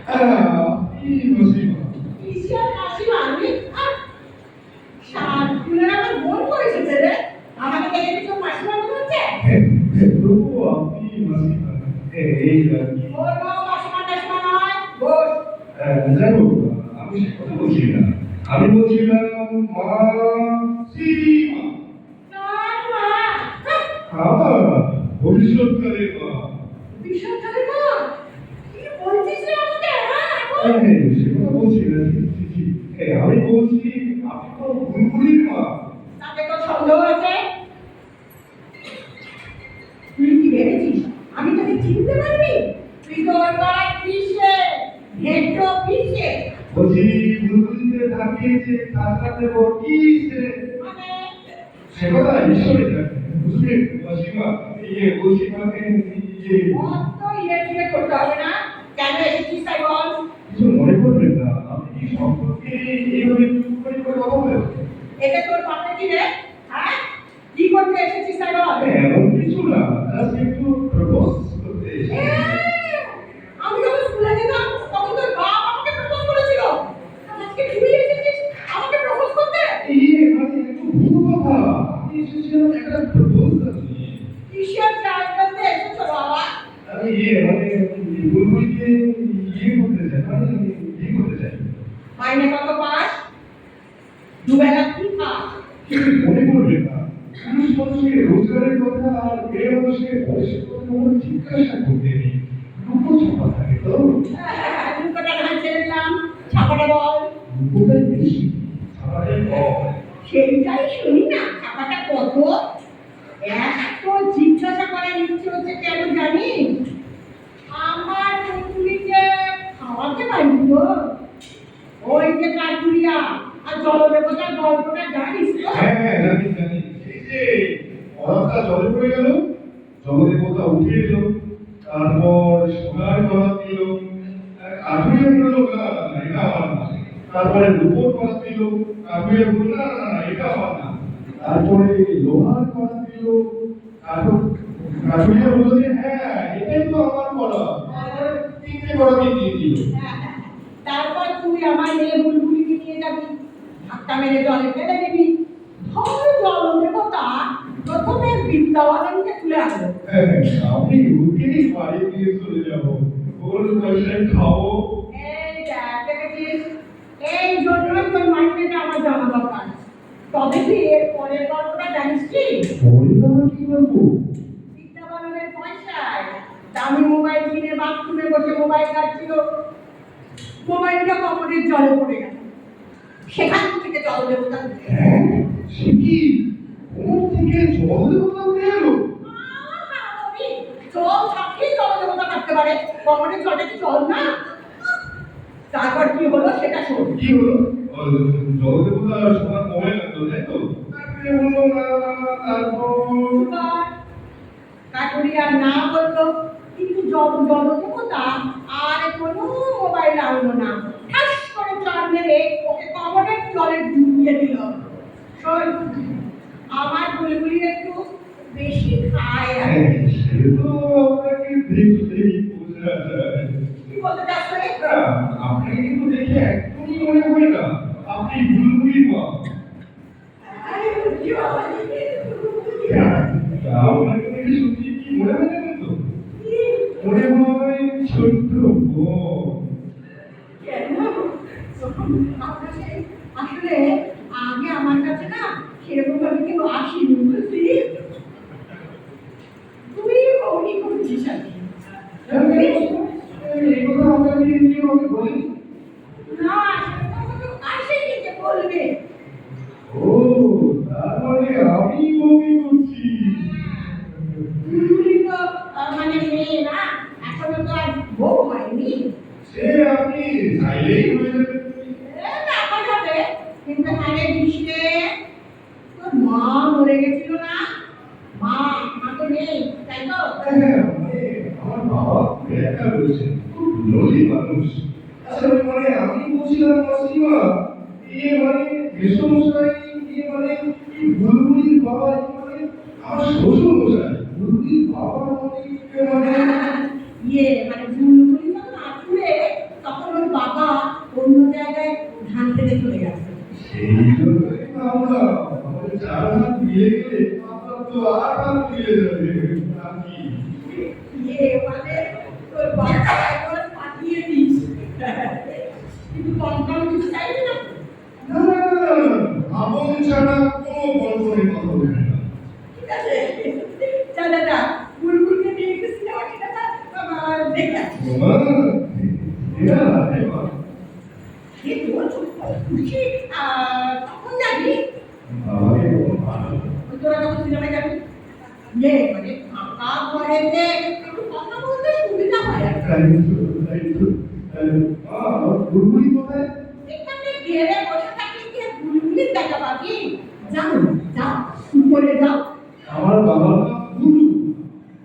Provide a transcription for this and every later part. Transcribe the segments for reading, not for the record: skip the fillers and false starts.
কি মাসিমা? কিসের মাসিমা? আমি সাতগুলোর আমার মন করেছে রে। আমাকে দেখে কি তোর মাসিমা মনে হচ্ছে? তবু আপনি মাসিমা। এই আর কি? ওর মাসিমা টাসিমা নয়, বস। যাই হোক, আমি সে কথা বলছি না। আমি বলছিলাম মাসিমা। নয় মা। আমার ভবিষ্যৎকালের মা। ভবিষ্যৎকালের মা? কি বলছিস রে আমাকে? সে কথা বলছি না। আমি বলছি আপনি তো বুলবুলির মা। তাতে তো সন্দেহ আছে। তুই কি ভেবেছিস আমি তোকে চিনতে পারবি? তুই তো ওর পাড়ায় পিসে, ঘেট্টো পিসে। বলছি বুলবুলিতে থাকিয়েছে কাজটাতে কি সে মানে সে কথা ঈশ্বরে জানে। বুঝলেন মাসিমা? বলছি মানে অত ইয়ে করতে হবে না। কেন এসেছিস তাই বল। কিছু মনে করবেন না। আপনি কি সম্পর্কে এইভাবে চুপ করে কথা বলেন? এটা তোর পাপে কি রে? হ্যাঁ, কি করতে এসেছিস তাই বল। এমন কিছু না, জাস্ট একটু প্রপোজ করতে এসেছি। আমি যখন স্কুলে যেতাম তখন তোর বাপ আমাকে প্রপোজ করেছিল। আজকে তুই এসেছিস আমাকে প্রপোজ করতে? মানে একটু ভুল কথা। আমি এসেছিলাম একটা প্রপোজ নিয়ে। কিসের ট্রাই করতে এসেছো বাবা? আমি মানে বুলবুলিকে করতে চাই, মানে করতে চাই। মাইনে কত পাস? দুবেলা কি খাস? মনে করবেন না, পুরুষ মানুষকে রোজগারের কথা আর মেয়ে মানুষকে বয়সের কথা আমরা জিজ্ঞাসা করতে নেই। দুটো ছাপা থাকে তো। দুটোটা না ছেড়ে দিলাম, ছাপাটা বল। দুটোটাই বেশি, ছাপাটাই কম। সেইটাই শুনি না, ছাপাটা কত? এত জিজ্ঞাসা করার ইচ্ছে হচ্ছে কেন জানিস? আমার পুত্রীকে খাওয়াতে পারি তো। ওই যে কাঠুরিয়া আর জলদেবতার গল্পটা জানিস তো? জানি জানি। এই যে পরাতটা জলে পড়ে গেল, জলদেবতা উঠে এলো, তারপর সোনার করাত দিল, কাঠুরিয়া বলল না এটা আমার না। তারপরে রূপোর করাত দিল, কাঠুরিয়া বলল না এটা আমার না। তারপরে লোহার করাত দিল, কাঠুরিয়া বলল যে হ্যাঁ এটাই তো আমার করা। তারপরে তিনটে করাতই দিয়ে দিল। তারপর তুই আমার মেয়ে বুলবুলিকে নিয়ে যাবি, ধাক্কা মেরে জলে ফেলে দিবি। ধর জলদেবতা প্রথমে বৃন্দাবনকে তুলে আনলো। আমি উঠেই বাড়ি দিয়ে চলে যাবো, ওর পয়সায় খাবো। এই দেখ, দেখেছিস? এই জন্যই তোর মাইনেটা আমার জানা দরকার। তবে তুই এর পরের গল্পটা জানিস কি? পরিবার কি করবো? বৃন্দাবনের পয়সায় দামি মোবাইল কিনে বাথরুমে বসে মোবাইল কাটছিল। মোবাইলটা কমরের জলে পড়ে গেল। সেখান থেকে জলদেবতা উঠে এলো। সে কি ওর থেকে জলদেবতা উঠে এলো? জল থাকলেই জলদেবতা থাকতে পারে, কমরের জলটা কি জল না? তারপর কি হলো সেটা শোন। কি হলো? জলদেবতা সোনার মোবাইল আনলো, তাই তো? তারপরে বললো না, তারপর কাঠুরিয়া না বললো, কিন্তু জলদেবতা আর কোনো মোবাইল আনলো না। ঠাস করে চার মেরে ওকে কমরের জলে ডুবিয়ে দিল। শোন, আমার বুলবুলি একটু বেশি খায় আর কি। সে তো আপনাকে দেখলেই বোঝা যায়। কি বলতে চাচ্ছ রে? আপনাকে কিন্তু দেখে একদমই মনে হয় না আপনি বুলবুলি মা। আপনাকে দেখে সত্যি কি মনে হয় জানেন তো? মনে হয় ছোট্ট বোন। আসলে আগে আমার কাছে না সেরকম ভাবে কেউ আসেনি, বুঝলি? তুই বউনি করছিস আর কি। এই কথা আপনাকে কেউ আমাকে বলেনি? না, সেরকম কেউ আসেনি যে বলবে। ও, তার মানে আমি বমি করছি। বুলবুলি তো মানে মেয়ে না, এখনো তো আর বউ হয়নি। সে আপনি চাইলেই হয়ে যাবে। ব্যাপার হবে, কিন্তু মানে বিশ্বে তোর মা মরে গেছিল না? মা মা তো নেই, তাই তো? মানে আমার বাবা ব্যাখ্যা করেছেন, খুব লোভী মানুষ। আসলে মানে আমি বলছিলাম মাসিমা, মানে মেসমশাই, মানে এই বুলবুলির বাবা, মানে আমার শ্বশুর মশাই, বুলবুলির বাবা মানে মানে বুলবুলি যখন আসবে তখন এই জন্যই তো আমরা আমাদের চার হাত মিলে গেলে আপনার তো আট হাত মিলে যাবে নাকি? মানে তোর বাচ্চা একবার পাঠিয়ে দিস কিন্তু কনফার্ম কিছু চাইবি না না না না না না, আপন ছাড়া কোনো গল্পের কথা বলবে না। ঠিক আছে যা দাদা বুলবুলকে নিয়ে একটু সিনেমা টিনেমা দেখে আসি ওমা, এরা এবার এ তোর খুশি তখন যাবি আমাকে কোনো ভালো তোরা তখন সিনেমায় যাবি মানে ফাঁকা ঘরেতে একটু কথা বলতে সুবিধা হয় আর তাই তো বুলবুলি কোথায়? এখানে গেলে বসে থাকি যে বুলবুলির দেখা পাবি যাও যাও উপরে যাও আমার বাবার নাম গুরু,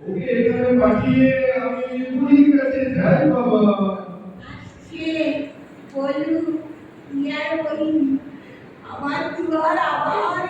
ওকে এখানে পাঠিয়ে আমি বুড়ির কাছে যাই বাবা। আসছে বলু ইয়ার বলি আবার তুই আর আবার